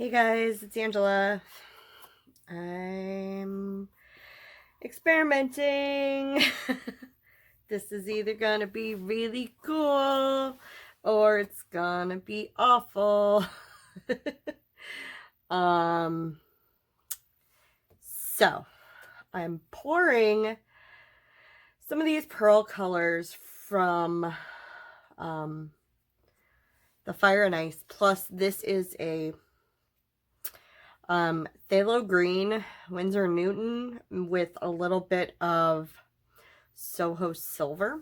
Hey guys, it's Angela. I'm experimenting. This is either gonna be really cool or it's gonna be awful. um so I'm pouring some of these pearl colors from the Fire and Ice, plus this is a phthalo green Winsor Newton with a little bit of Soho silver,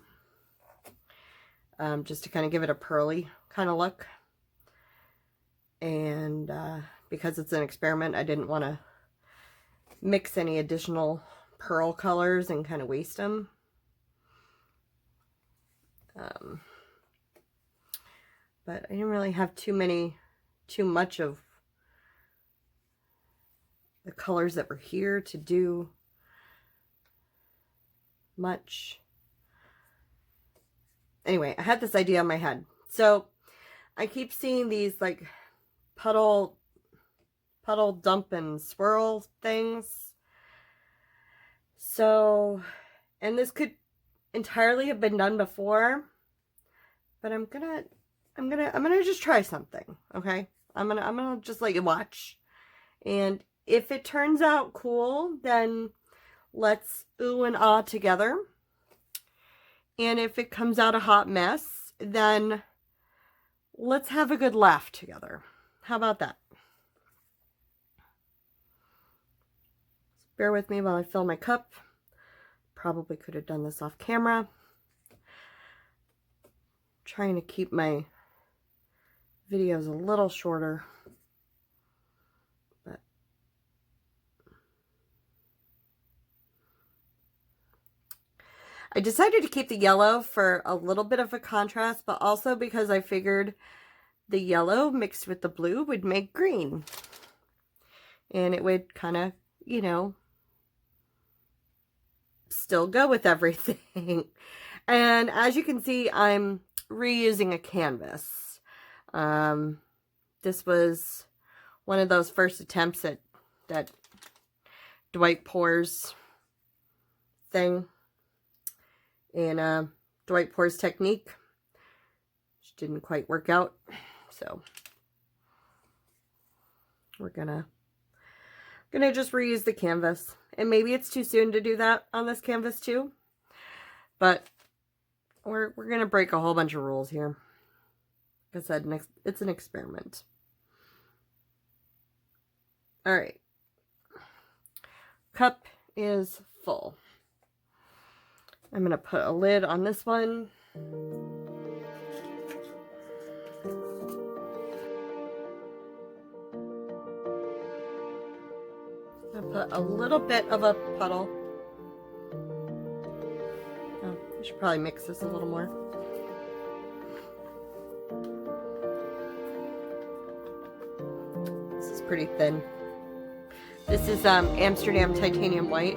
just to kind of give it a pearly kind of look. And because it's an experiment, I didn't want to mix any additional pearl colors and kind of waste them. But I didn't really have too much of the colors that were here to do much. Anyway, I had this idea in my head. So I keep seeing these like puddle dump and swirl things. So, and this could entirely have been done before, but I'm gonna just try something. Okay, I'm gonna just let you watch, and if it turns out cool, then let's ooh and ah together. And if it comes out a hot mess, then let's have a good laugh together. How about that? Bear with me while I fill my cup. Probably could have done this off camera. Trying to keep my videos a little shorter. But I decided to keep the yellow for a little bit of a contrast, but also because I figured the yellow mixed with the blue would make green. And it would kind of, you know, still go with everything. And as you can see, I'm reusing a canvas. This was one of those first attempts at that Dwight Pours thing, and Dwight Pours technique, which didn't quite work out. So we're gonna just reuse the canvas. And maybe it's too soon to do that on this canvas too, but we're gonna break a whole bunch of rules here. Like I said, it's an experiment. All right, cup is full. I'm gonna put a lid on this one. I'm gonna put a little bit of a puddle. Oh, I should probably mix this a little more. This is pretty thin. This is Amsterdam Titanium White.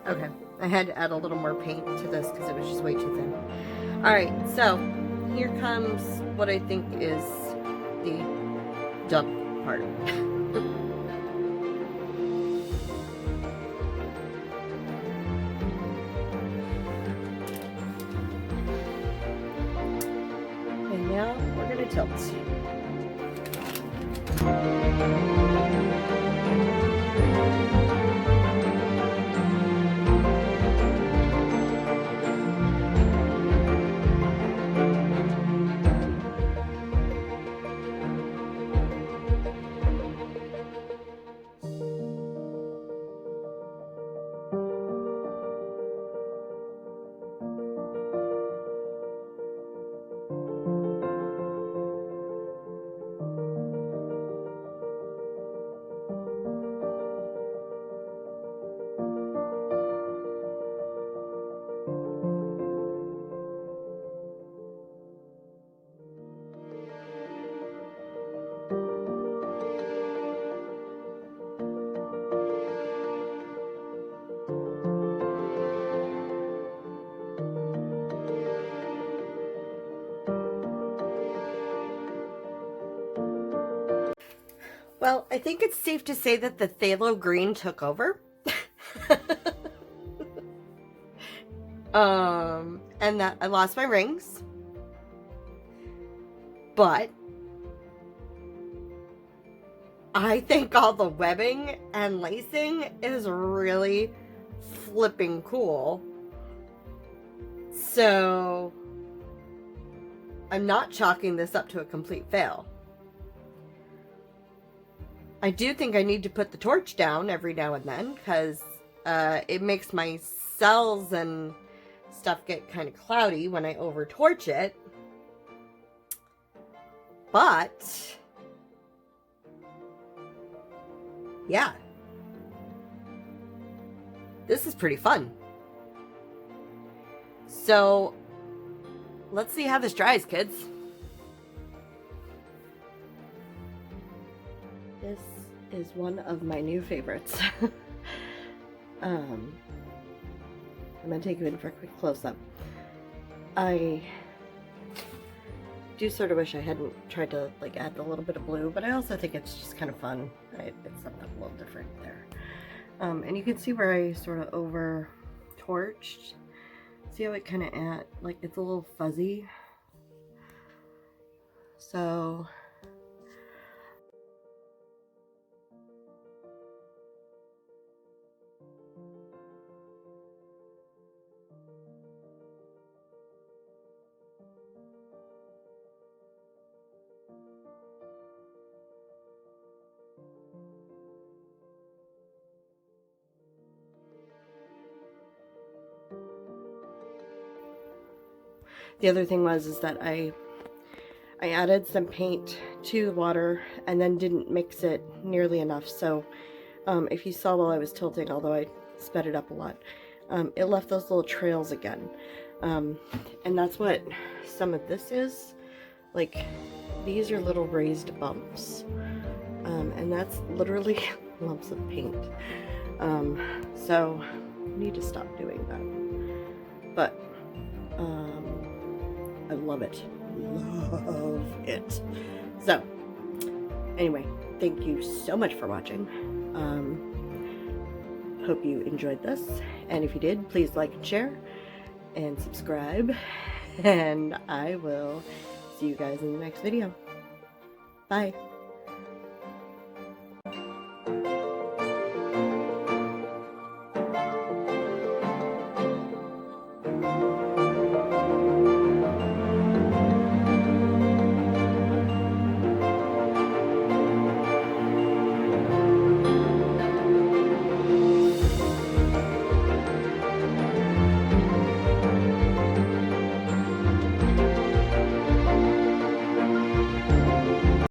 Okay, I had to add a little more paint to this because it was just way too thin. Alright, so here comes what I think is the dump part. And now we're going to tilt. Well, I think it's safe to say that the phthalo green took over. And that I lost my rings. But I think all the webbing and lacing is really flipping cool. So I'm not chalking this up to a complete fail. I do think I need to put the torch down every now and then because it makes my cells and stuff get kind of cloudy when I over torch it. But yeah, this is pretty fun. So let's see how this dries, kids. This is one of my new favorites. I'm gonna take you in for a quick close-up. I do sort of wish I hadn't tried to like add a little bit of blue, but I also think it's just kind of fun. It's something a little different there. And you can see where I sort of over torched. See how it kind of like it's a little fuzzy. So the other thing is that I added some paint to the water and then didn't mix it nearly enough. So if you saw while I was tilting, although I sped it up a lot, it left those little trails again. And that's what some of this is. Like, these are little raised bumps. And that's literally lumps of paint. So I need to stop doing that. But I love it. Love it. So anyway, thank you so much for watching. Hope you enjoyed this, and if you did, please like and share and subscribe, and I will see you guys in the next video. Bye.